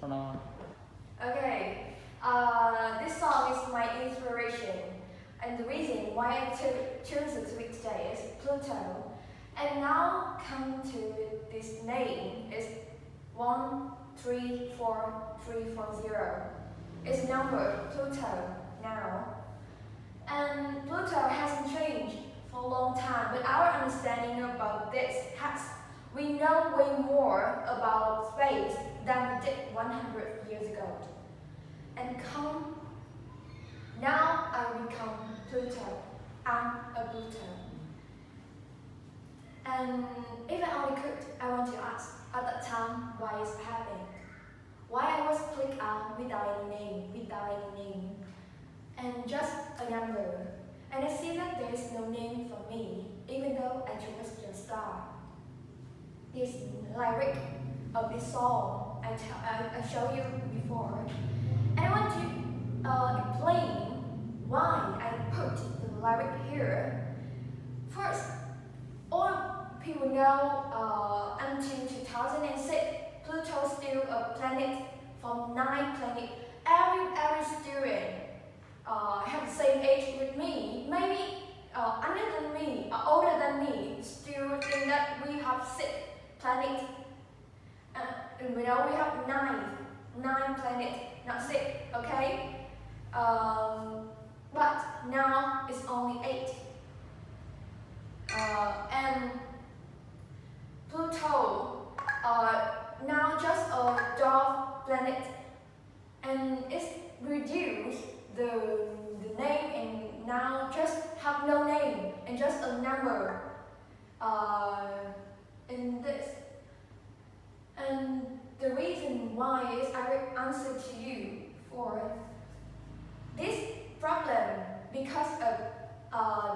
from now on. Okay, this song is my inspiration, and the reason why I chose it today is Pluto. And now come to this name is 134340. It's number Pluto now. And Pluto hasn't changed for a long time, but our understanding about this has. We know way more about space than we did 100 years ago. And now I become Pluto. I'm a Pluto. And if I only could, I want to ask at that time why it's happening. Why I was clicked out without any name, and just a number. And I see that there is no name for me, even though I chose your star. This lyric of this song I showed you before, and I want to explain why I put the lyric here. First, all people know until 2006, Pluto is still a planet from 9 planets. Every student have the same age with me, maybe younger than me, older than me, still think that we have 6 planets. And we know we have 9 planets, not 6, okay? But now it's only 8. And Pluto now just a dwarf planet, and it's reduced the name and now just have no name and just a number in this. And the reason why is I will answer to you for this problem because of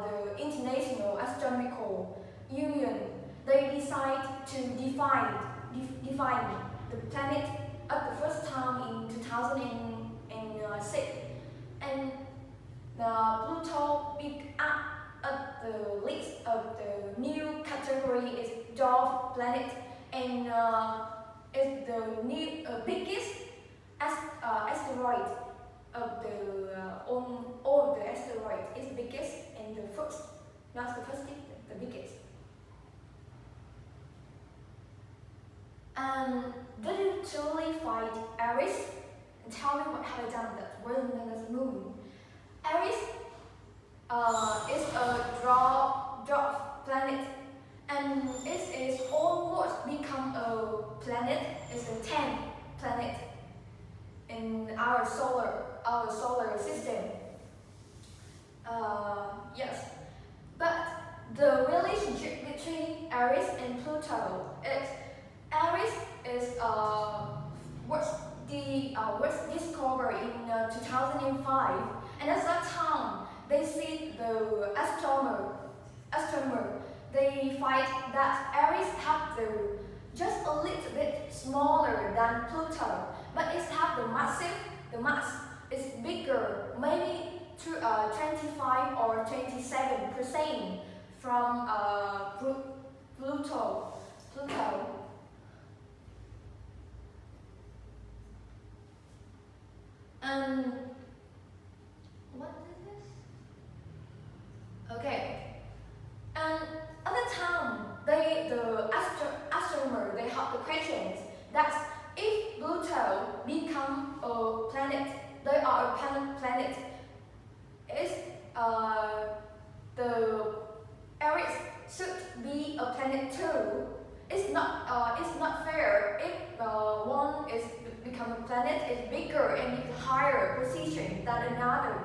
the International Astronomical Union. They decide to define the planet at the first time in 2006, and Pluto picked up at the list of the new category is dwarf planet, and is the new biggest asteroid of the all the asteroids is biggest and the first, not the first, the biggest. Did you truly find Aries? And tell me what have I done that wasn't known as moon. Aries is a dwarf planet, and it is almost become a planet. It's the 10th planet in our solar system. Yes, but the relationship between Aries and Pluto is Aries is was discovered in 2005, and at that time they see the astronomer they find that Aries have just a little bit smaller than Pluto, but it have the mass is bigger, maybe to 25 or 27% from Pluto. And what is this? Okay. And at the time, the astronomer they have the questions that if Pluto become a planet, they are a planet. Is the Aries should be a planet too? It's not fair if one is become a planet is bigger and in higher position than another.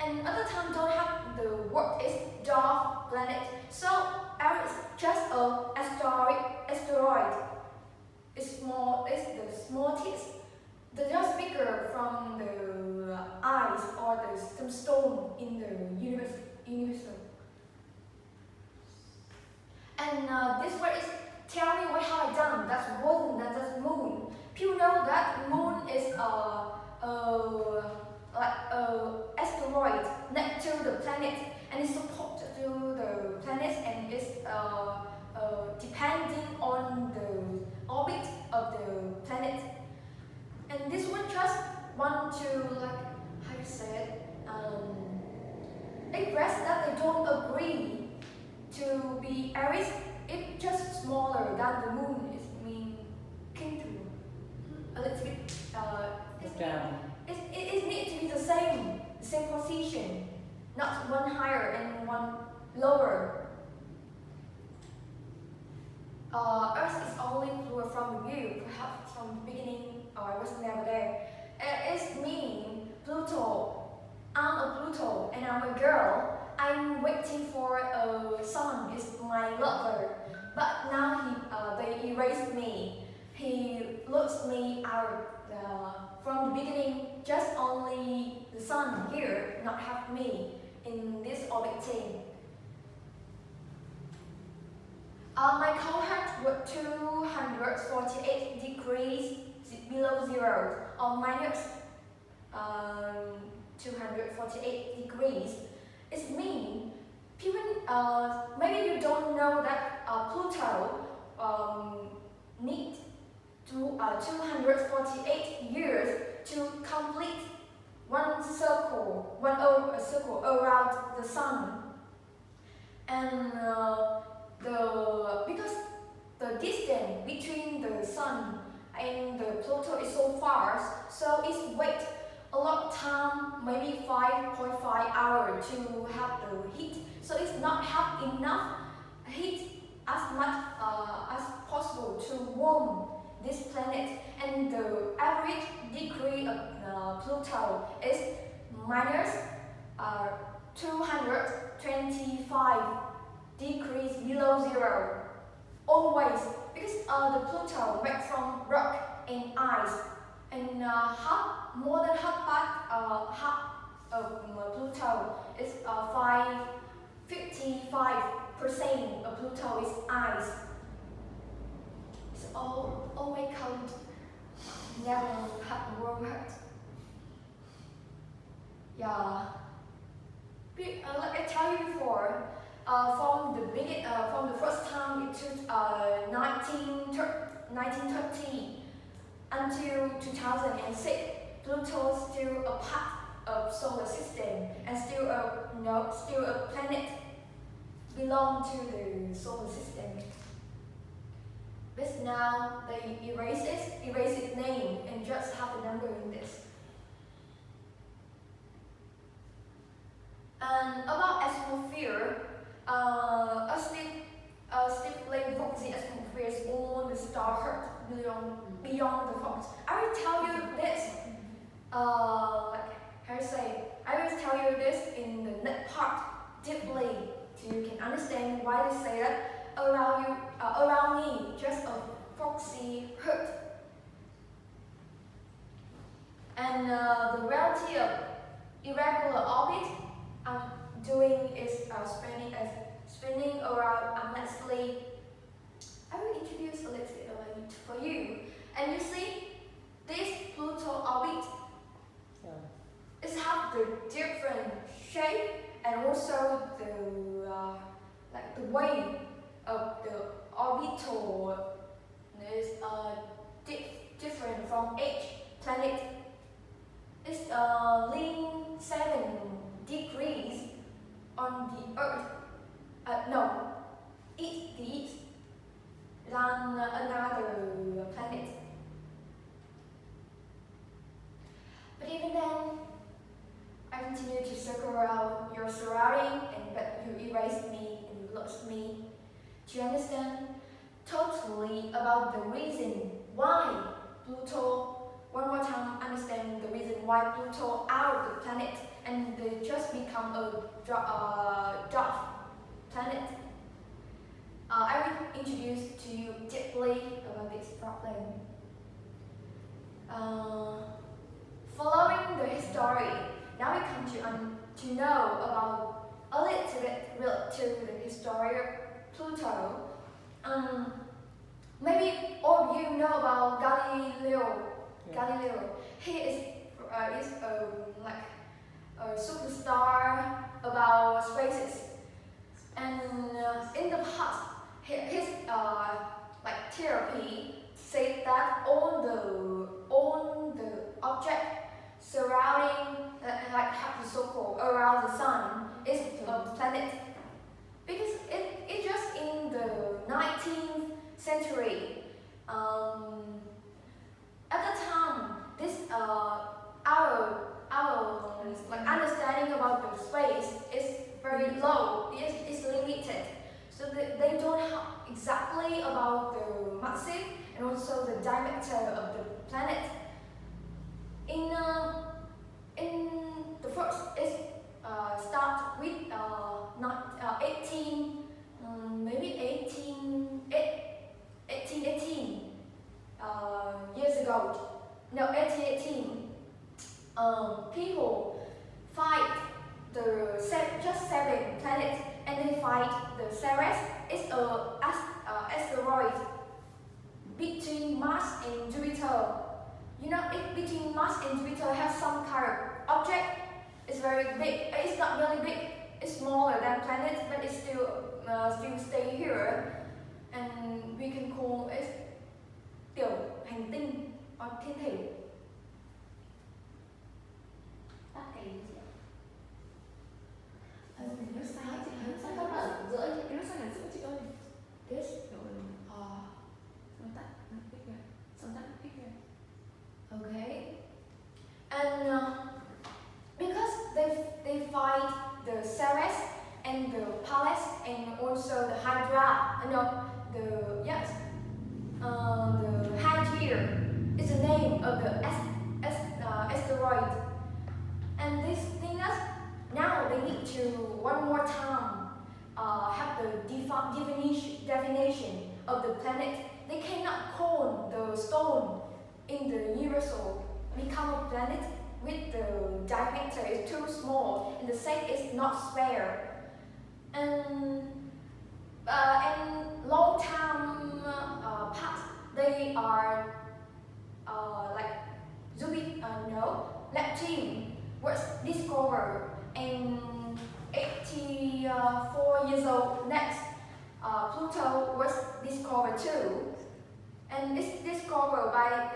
And other time don't have the word is dwarf planet. So Aries just a asteroid. It's small. It's the smallest. They're just bigger from the ice or some stone in the universe. And this word is tell me what have I done. That's moon. People know that moon is asteroid next to the planet, and it's supported to the planet, and it's depending on the orbit of the planet. And want to like how you say it, express that they don't agree to be Aries. It's just smaller than the moon. It means king to a little bit. It needs to be the same position, not one higher and one lower. Earth is only flew from the view, perhaps from the beginning, or I was never there. It means Pluto. I'm a Pluto and I'm a girl. I'm waiting for a son, is my lover. But now they erased me. He looks me out from the beginning, just only the sun here, not have me in this orbiting. My cohort was 248 degrees below zero, or minus 248 degrees. It means people, maybe you don't know that Pluto needs 248 years to complete one circle around the sun. And because the distance between the sun and the Pluto is so far, so it waits a lot of time, maybe 5.5 hours to have the heat. So it's not have enough heat as much as possible to warm this planet. And the average degree of Pluto is minus 225 degrees below zero. Always, because the Pluto made from rock and ice, and more than half of Pluto is 55% of Pluto is ice. It's always cold. Never had warm heart. Yeah. Like I tell you before, from the first time it took 1930 until 2006, Pluto is still a part of solar system and still a planet belong to the solar system. But now they erase its name and just have a number in this. And about atmosphere, a stiffly foxy atmosphere is all the star beyond the fox. I will tell you this, I will tell you this in the next part deeply, so you can understand why they say that around me, just a foxy hurt. And the reality of irregular orbit I'm doing is spinning around endlessly. I will introduce a little bit for you. And you see, this Pluto orbit is have the different shape and also the way of the orbital is different from each planet. It's lean 7 degrees on the Earth. East than another planet. But even then, I continue to circle around your surrounding, but you erase me and you lost me. Do you understand totally about the reason why Pluto? One more time, understand the reason why Pluto out of the planet and they just become a dwarf planet. I will introduce to you deeply about this problem. Following the history, now we come to know about a little bit related to the history of Pluto. Maybe all of you know about Galileo. Galileo. He is a superstar about spaces. And in the past, his therapy said that all the object surrounding, like half the circle around the sun is a planet. Because it just in the 19th century. At the time, this our like understanding about the space is very low. It's limited. So they don't know exactly about the massive and also the diameter of the planet. In the first is start with not 18 maybe 1818 years ago. No, 1818. People fight the just 7 planets, and they fight the Ceres. It's a asteroid between Mars and Jupiter. You know, if between Mars and Jupiter have some kind of object, it's very big. It's not really big. It's smaller than planets, but it still stay here, and we can call it tiểu hành tinh or thiên thể. Tắt cái gì ạ? Nó sai chị, nó sai không ở giữa chị, nó sai ở giữa chị ơi. This? Xong tắt nó kích kìa, xong tắt nó kích kìa. Okay. And because they fight the Ceres and the Pallas and also the Hydra. The Hydra is the name of the asteroid. And this thing is now they need to one more time have the definition of the planet. They cannot call the stone in the universal become a planet with the diameter is too small and the shape is not spare. And long time past they are like Neptune was discovered in 84 years old. Next, Pluto was discovered too, and it's discovered by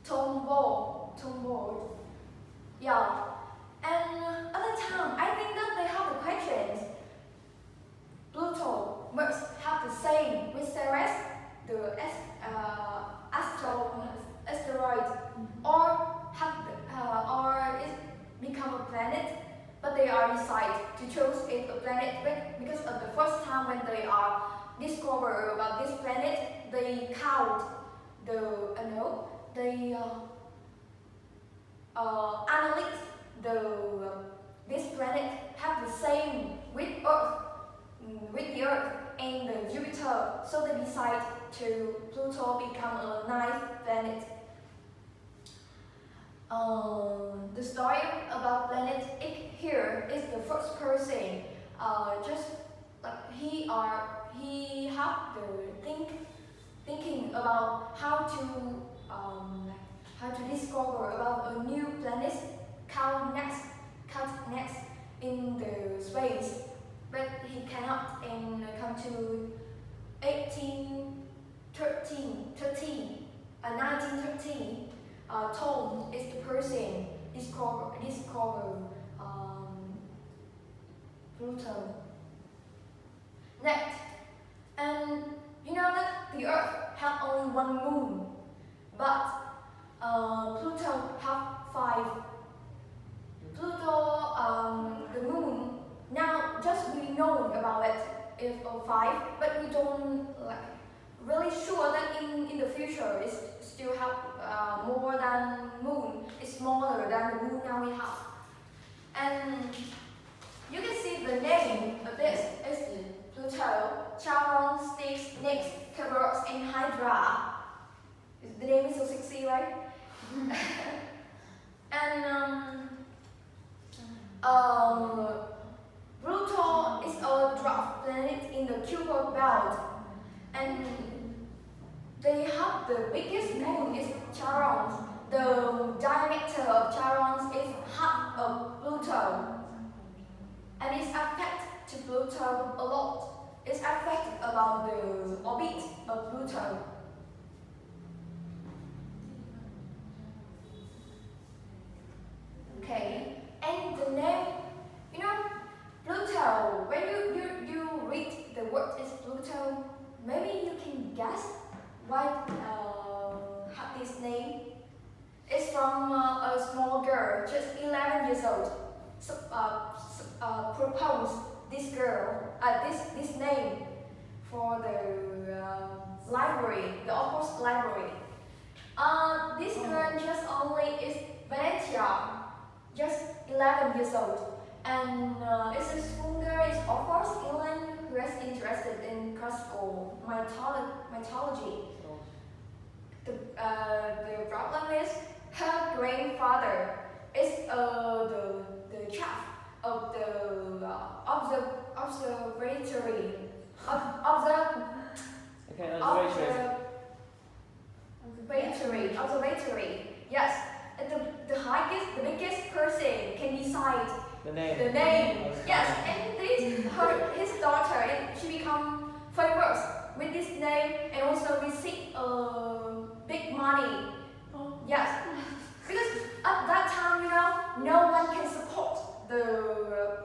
Tombaugh. Yeah, and at the time, I think that they have the questions. Pluto must have the same with Ceres, the asteroid, or it become a planet. But they are decide to choose it a planet because of the first time when they are discover about this planet, they count the analyze this planet have the same with the Earth and the Jupiter, so they decide to Pluto become a ninth planet. The story about planet here is the first person. Just like he have the thinking about how to discover about a new planet, count next in the space, but he cannot and come to 1913. Tom is the person discover Pluto. Next, and you know that the Earth have only one moon, but Pluto have 5. Pluto, the moon, now just we know about it is 5, but we don't really sure that in the future it still have more than moon. It's smaller than the moon now we have. And you can see the name of this is Pluto, Charon, Styx, Nix, Kerberos, and Hydra. The name is so sexy, right? And Pluto is a dwarf planet in the Kuiper belt, and they have the biggest moon is Charon. The diameter of Charon is half of Pluto, and it's affected to Pluto a lot. It's affected about the orbit of Pluto. this name? It's from a small girl, just 11 years old. Proposed this girl, this name for the library, the Oxford library. This girl just only is Venetia, just 11 years old, and it's a school girl. It's of course England who is interested in classical mythology. The problem is her grandfather is the chef of the observatory. Observatory. Yes, and the biggest person can decide The name. the name. Yes, and his daughter, and she become famous with this name and also receive big money. Yes, because at that time, no one can support the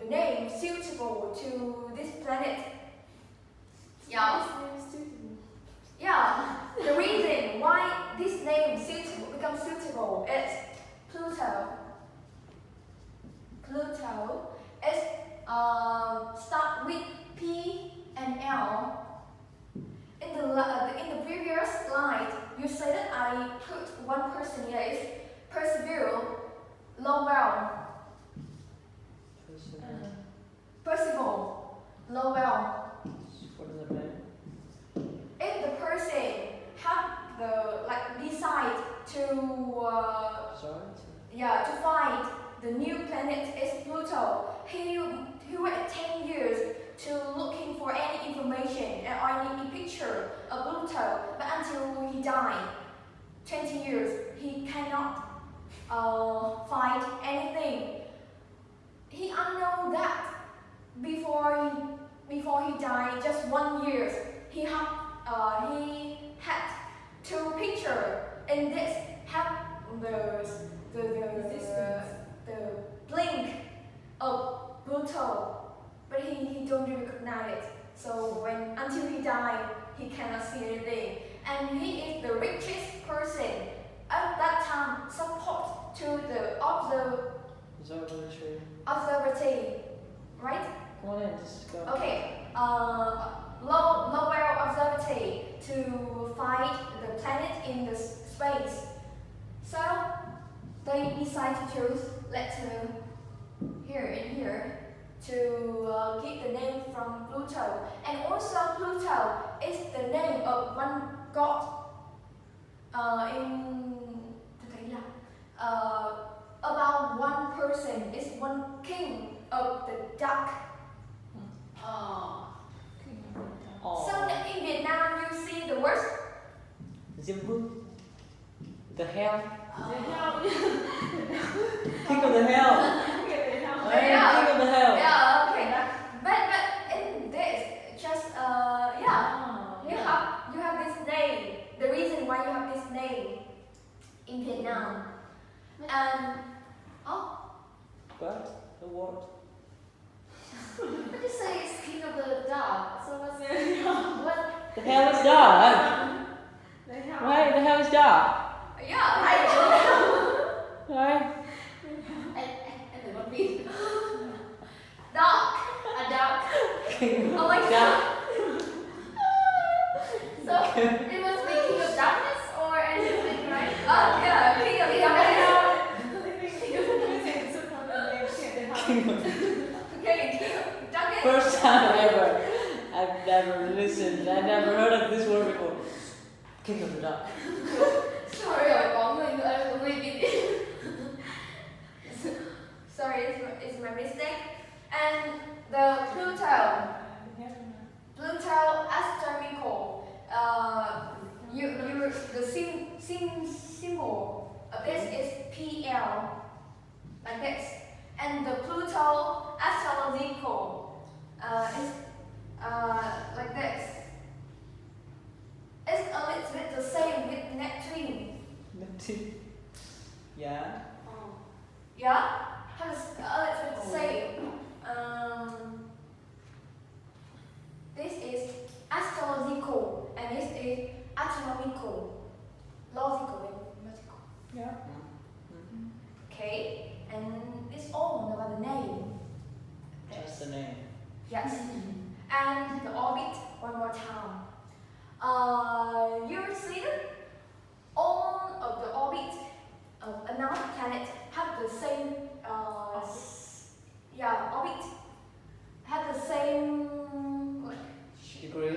name suitable to this planet. Yeah. Yeah. The reason why this name becomes suitable is Pluto. Pluto is start with P and L. In the previous slide, you said that I put one person here is Percival Lowell. Percival Lowell. What does that mean? If the person have decide to find the new planet is Pluto, he wait 10 years to looking for any information or any picture of Pluto, but until he died, 20 years, he cannot find anything. He unknown that before he died, just 1 year, he had two picture in this have the blink of Pluto, but he don't recognize it. So until he died, he cannot see anything. And he is the richest person at that time. Support to the observatory, right? Come on in, just go. Okay. Lowell Observatory to find the planet in the space. So they decide to choose letter here to give the name from Pluto. And also Pluto is the name of one god about one person is one king of the duck. So in Vietnam you see the word Zimbu. The hell. King of the hell. King of the hell. Yeah, okay. But in this, just you have this name. The reason why you have this name in Vietnam, and What? The what? What did you say it's king of the dog? So what's what? The hell is that? Why the hell is that? yeah, I know. Right? And then what be? Dog. A dog. Oh my god. So it must be king of darkness or anything, right? Yeah, king of the King of Okay, king of duck. First time ever. I've never listened. I've never heard of this word before. King of the duck. Sorry, Có người nữa người Việt. sorry, it's my mistake. And the Pluto astronomical. The symbol of this is PL, like this. And the Pluto astrological is like this. It's a little bit the same with Neptune. Neptune. Yeah. Yeah? Has a little bit the same. This is astrological and this is astronomical. logical and logical. Yeah. Okay, and it's all about the name. Just the name. Yes. And the orbit, one more time. You will see that all of the orbit of another planet have the same orbit have the same like, Degree.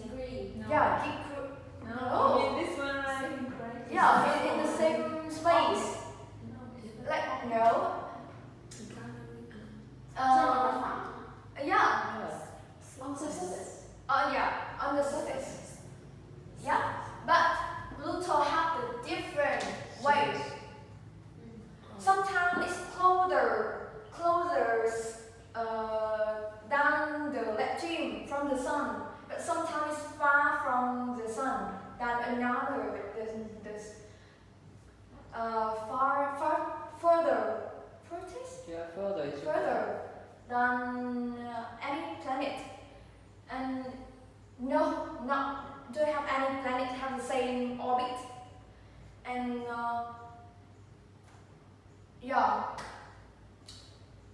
degree. No. Yeah, degree. No, I mean this one right? Yeah, in the same space. Like no. Yeah. On the surface. Yeah, on the surface. Yeah, but Pluto have the different ways. Sometimes it's closer than the regime from the sun, but sometimes it's far from the sun than another. Further. Yeah, further. It's Further than any planet, and don't have any planet have the same orbit, and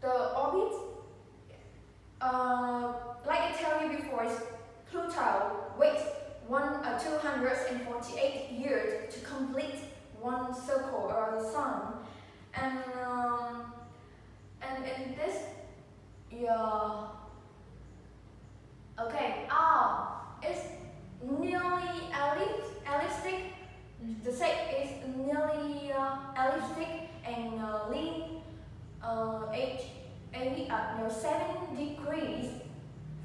the orbit, like I tell you before, is Pluto waits 248 years to complete one circle around the sun, and in this, it's nearly elliptic. The shape is nearly elliptic and lean 7 degrees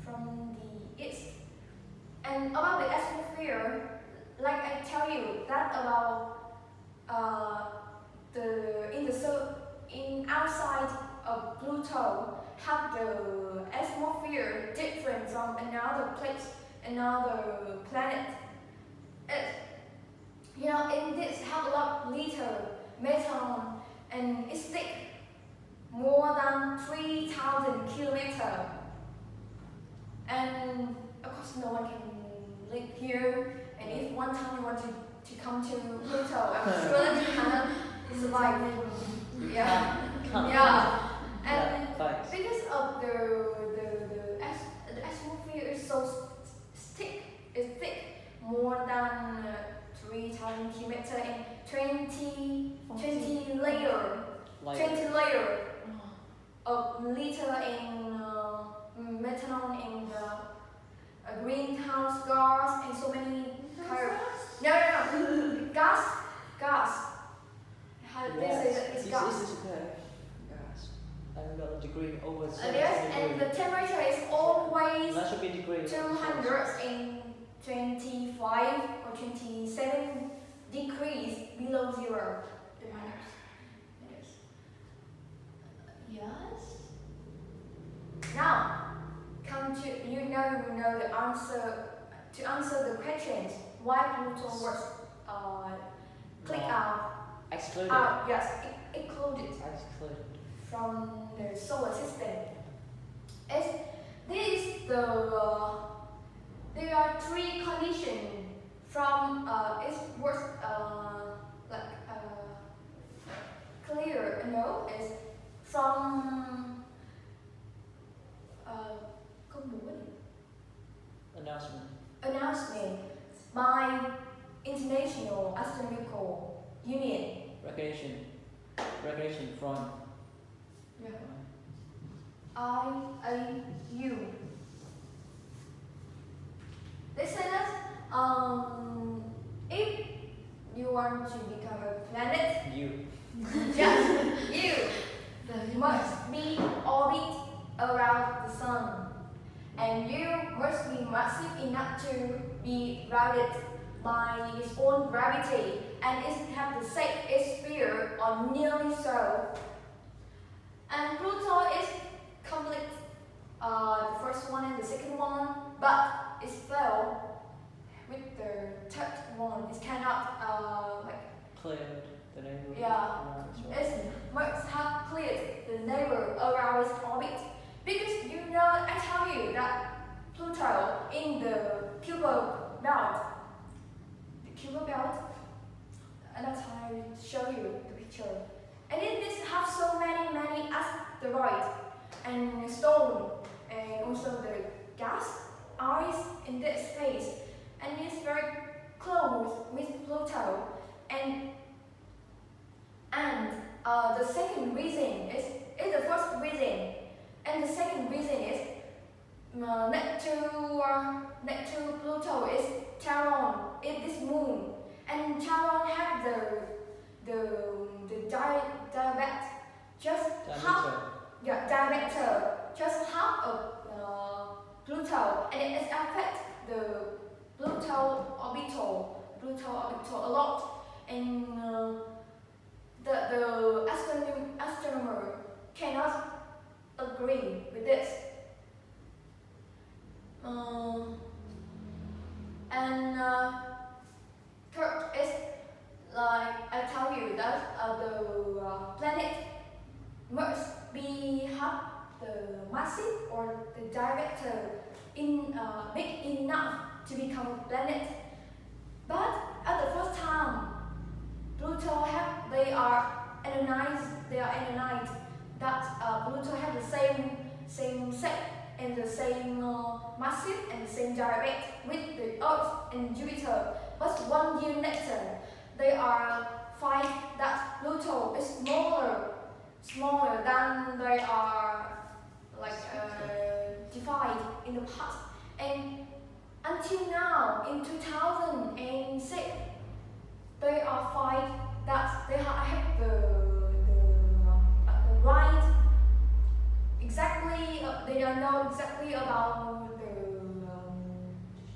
from the east. And about the atmosphere, like I tell you that about in outside of Pluto have the atmosphere different from another planet. In this have a lot of little metal, and it's thick more than 3,000 kilometers. And of course, no one can live here. And if one time you want to come to Pluto, I'm sure that you cannot survive. Yeah. And because of the atmosphere is so thick, more than 3,000 kilometers and 20 layer of little and methanol and greenhouse gas and so many gas. How do they say that? It's gas. This is gas. I've got a degree over 70 Yes, and the temperature is always that should be degree. 225 or 27 degrees below zero. Yes. Now, you know the answer. To answer the questions, why Pluto was clicked out. Excluded. Yes, excluded Excluded. from the solar system. There are 3 conditions from it was clear. No, is from announcement by International Astronomical Union. Recognition from. IAU. They say that if you want to become a planet, yes, you must be orbit around the sun, and you must be massive enough to be routed by its own gravity, and it have the same sphere or nearly so. And Pluto is complete, the first one and the second one, but it failed with the third one. It cannot Cleared the neighbor. It must have cleared the neighbor around its orbit, because I tell you that Pluto in the Kuiper belt. The Kuiper belt show you the picture. And it this have so many asteroids and stone and also the gas ice in this space, and it's very close with Pluto. And the second reason is the first reason, and the second reason is next to Pluto is Charon, is this moon, and Charon had the diameter just half of Pluto, and it affects the Pluto orbital a lot, and the astronomer cannot agree with this. Third is, like I tell you, that the planet must be have the massive or the diameter big enough to become a planet. But at the first time, Pluto they are analyzed that Pluto have the same shape and the same massive and the same diameter with the Earth and Jupiter. But 1 year later, they are find that Pluto is smaller than they are divided in the past. And until now, in 2006, they are find that they have the right exactly. They don't know exactly about the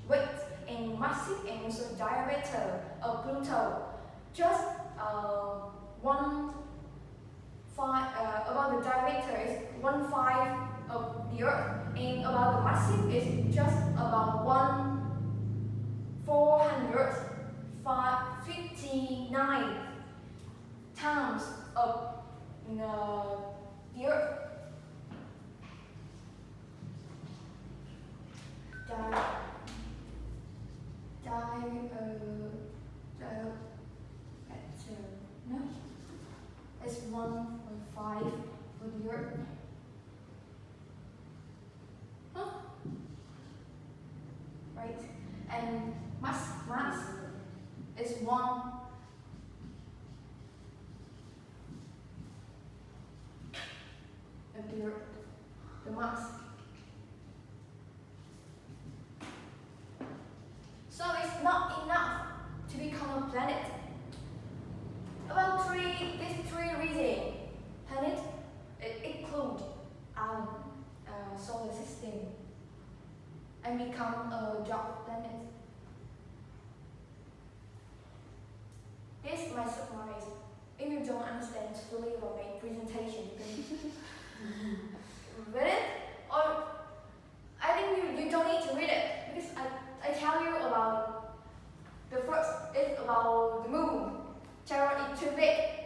weight and massive and also diameter of Pluto. Just about the diameter is 1/5 of the Earth, and about the massive is just about 1/459 times of the Earth. It's 1/5 of the Earth. Right, and mass is 1 of the Earth. The mass. So it's not enough to become a planet. About these three reasons, planet include our solar system and become a dwarf planet. This is my surprise. If you don't understand totally about my presentation, you can read it, or I think you don't need to read it, because I tell you about the first is about the moon. Charon is too big.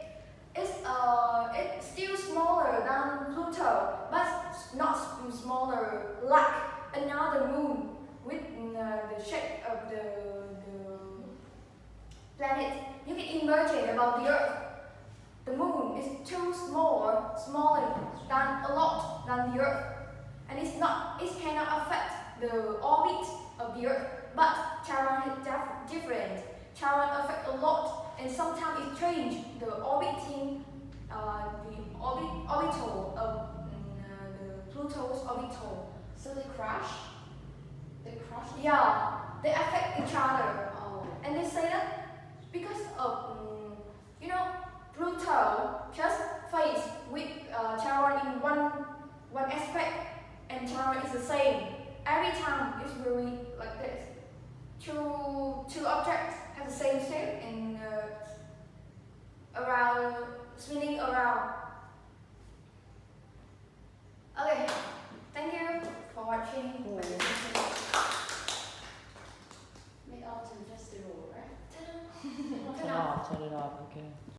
It's still smaller than Pluto, but not smaller like another moon with the shape of the planet. You can imagine about the Earth. The moon is too smaller than a lot than the Earth, and it cannot affect the orbit of the Earth. But Charon is different. Charon affects a lot, and sometimes it changes the orbital of the Pluto's orbital. So they crash? Yeah, they affect each other. Oh. And they say that because of